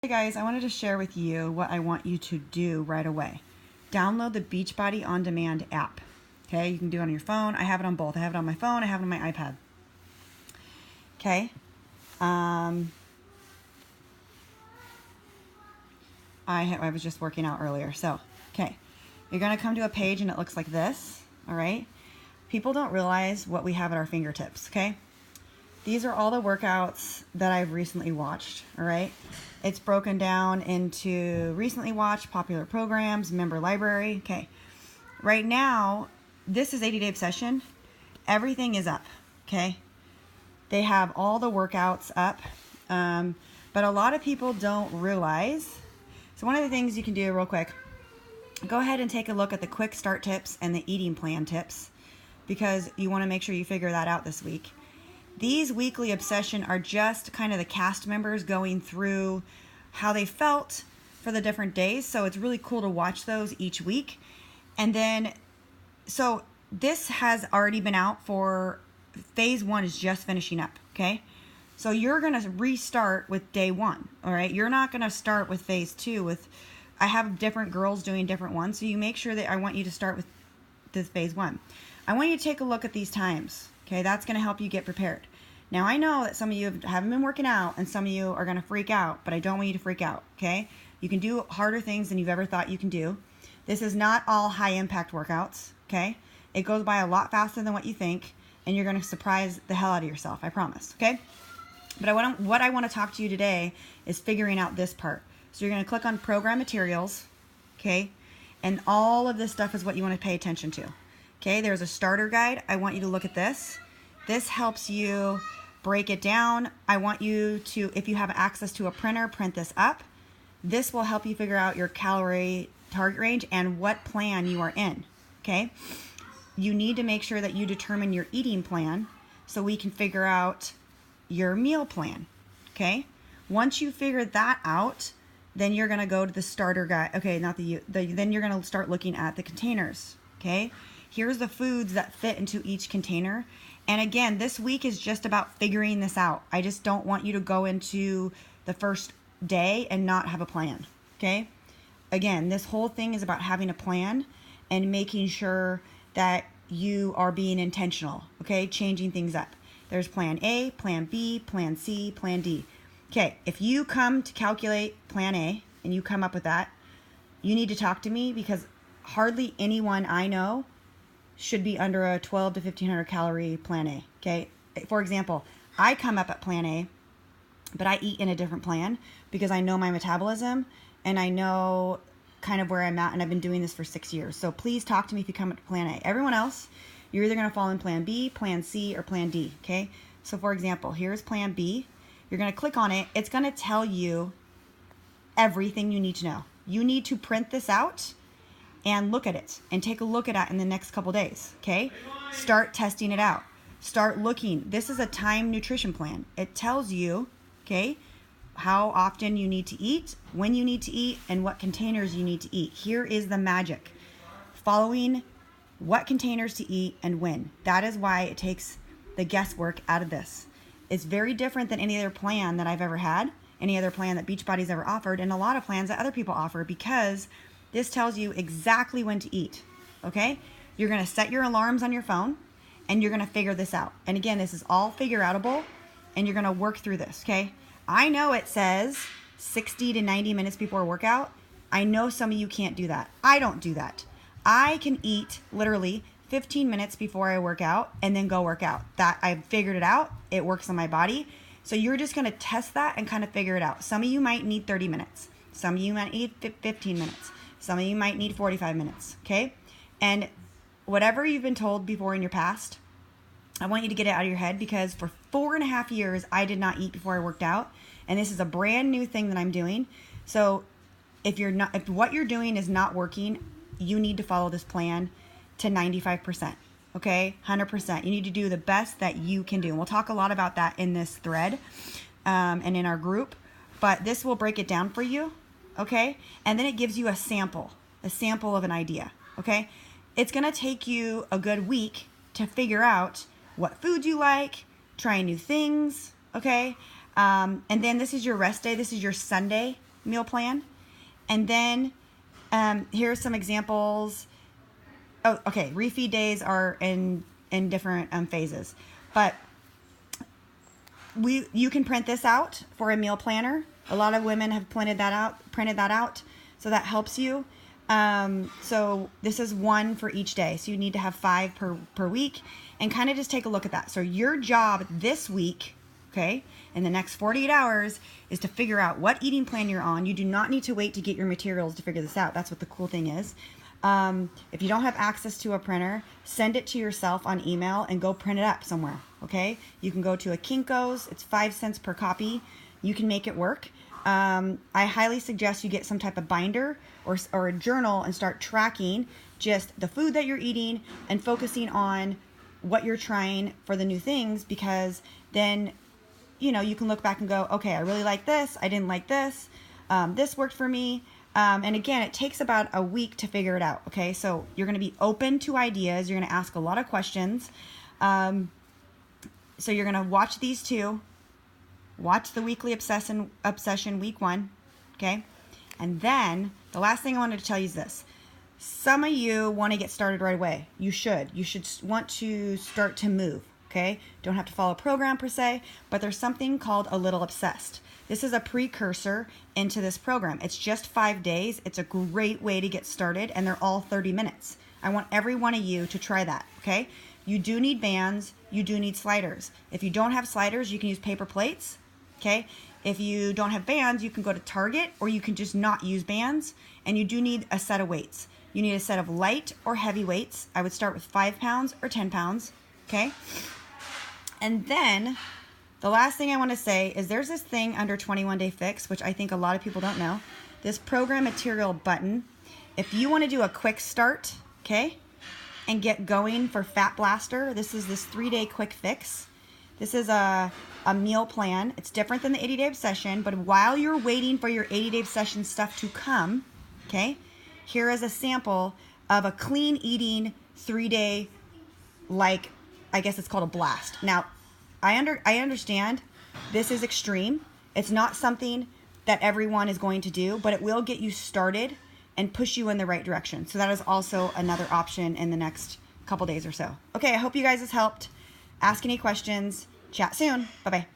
Hey guys, I wanted to share with you what I want you to do right away. Download the Beachbody On Demand app. Okay, you can do it on your phone. I have it on both. I have it on my phone. I have it on my iPad. Okay. I was just working out earlier. So, okay. You're going to come to a page and it looks like this. All right. People don't realize what we have at our fingertips. Okay. These are all the workouts that I've recently watched. All right. It's broken down into recently watched, popular programs, member library. Okay. Right now, this is 80 Day Obsession. Everything is up. Okay. They have all the workouts up. But a lot of people don't realize. So one of the things you can do real quick, go ahead and take a look at the quick start tips and the eating plan tips, because you want to make sure you figure that out this week. These weekly obsession are just kind of the cast members going through how they felt for the different days. So it's really cool to watch those each week. And then, so this has already been out for phase 1 is just finishing up. Okay. So you're going to restart with day 1. All right. You're not going to start with phase 2 with, I have different girls doing different ones. So you make sure that I want you to start with this phase 1. I want you to take a look at these times. Okay, that's going to help you get prepared. Now, I know that some of you haven't been working out and some of you are going to freak out, but I don't want you to freak out, okay? You can do harder things than you've ever thought you can do. This is not all high-impact workouts, okay? It goes by a lot faster than what you think, and you're going to surprise the hell out of yourself, I promise, okay? But what I want to talk to you today is figuring out this part. So you're going to click on Program Materials, okay? And all of this stuff is what you want to pay attention to. Okay, there's a starter guide. I want you to look at this. This helps you break it down. I want you to, if you have access to a printer, print this up. This will help you figure out your calorie target range and what plan you are in. Okay, you need to make sure that you determine your eating plan so we can figure out your meal plan. Okay, once you figure that out, then you're going to go to the starter guide. Okay, not then you're going to start looking at the containers. Okay. Here's the foods that fit into each container. And again, this week is just about figuring this out. I just don't want you to go into the first day and not have a plan. Okay? Again, this whole thing is about having a plan and making sure that you are being intentional. Okay? Changing things up. There's plan A, plan B, plan C, plan D. Okay, if you come to calculate plan A and you come up with that, you need to talk to me, because hardly anyone I know should be under a 12 to 1500 calorie plan A. Okay. For example, I come up at plan A, but I eat in a different plan because I know my metabolism and I know kind of where I'm at, and I've been doing this for 6 years. So please talk to me if you come up to plan A. Everyone else, you're either going to fall in plan B, plan C, or plan D. Okay. So for example, here's plan B. You're going to click on it. It's going to tell you everything you need to know. You need to print this out and look at it and take a look at it in the next couple days, okay? Start testing it out. Start looking. This is a time nutrition plan. It tells you, okay, how often you need to eat, when you need to eat, and what containers you need to eat. Here is the magic. Following what containers to eat and when. That is why it takes the guesswork out of this. It's very different than any other plan that I've ever had, any other plan that Beachbody's ever offered, and a lot of plans that other people offer, because this tells you exactly when to eat, okay? You're going to set your alarms on your phone, and you're going to figure this out. And again, this is all figure-outable, and you're going to work through this, okay? I know it says 60 to 90 minutes before a workout. I know some of you can't do that. I don't do that. I can eat literally 15 minutes before I work out and then go work out. That I've figured it out. It works on my body. So you're just going to test that and kind of figure it out. Some of you might need 30 minutes. Some of you might need 15 minutes. Some of you might need 45 minutes, okay? And whatever you've been told before in your past, I want you to get it out of your head, because for 4.5 years, I did not eat before I worked out. And this is a brand new thing that I'm doing. So if what you're doing is not working, you need to follow this plan to 95%, okay? 100%. You need to do the best that you can do. And we'll talk a lot about that in this thread and in our group. But this will break it down for you. Okay, and then it gives you a sample of an idea, okay? It's going to take you a good week to figure out what food you like, try new things, okay? And then this is your rest day. This is your Sunday, meal plan. And then here's some examples. Oh, okay. Refeed days are in different phases, but you can print this out for a meal planner. A lot of women have printed that out, so that helps you. So this is one for each day. So you need to have 5 per week, and kind of just take a look at that. So your job this week, okay, in the next 48 hours is to figure out what eating plan you're on. You do not need to wait to get your materials to figure this out. That's what the cool thing is. If you don't have access to a printer, send it to yourself on email and go print it up somewhere, okay? You can go to a Kinko's. It's 5 cents per copy. You can make it work. I highly suggest you get some type of binder or a journal and start tracking just the food that you're eating and focusing on what you're trying for the new things, because then, you know, you can look back and go, okay, I really like this. I didn't like this. This worked for me. And again, it takes about a week to figure it out. Okay. So you're going to be open to ideas. You're going to ask a lot of questions. So you're going to watch these two. Watch the weekly obsession week 1. Okay. And then the last thing I wanted to tell you is this. Some of you want to get started right away. You should want to start to move. Okay. Don't have to follow a program per se, but there's something called a little obsessed. This is a precursor into this program. It's just 5 days. It's a great way to get started, and they're all 30 minutes. I want every one of you to try that, okay? You do need bands. You do need sliders. If you don't have sliders, you can use paper plates, okay? If you don't have bands, you can go to Target, or you can just not use bands, and you do need a set of weights. You need a set of light or heavy weights. I would start with 5 pounds or 10 pounds, okay? And then the last thing I want to say is there's this thing under 21 Day Fix, which I think a lot of people don't know. This program material button. If you want to do a quick start, okay, and get going for Fat Blaster, this is this 3-day quick fix. This is a meal plan. It's different than the 80-day obsession, but while you're waiting for your 80-day obsession stuff to come, okay, here is a sample of a clean eating 3-day, like, I guess it's called a blast. Now, I understand this is extreme. It's not something that everyone is going to do, but it will get you started and push you in the right direction. So that is also another option in the next couple days or so. Okay, I hope you guys has helped. Ask any questions. Chat soon. Bye-bye.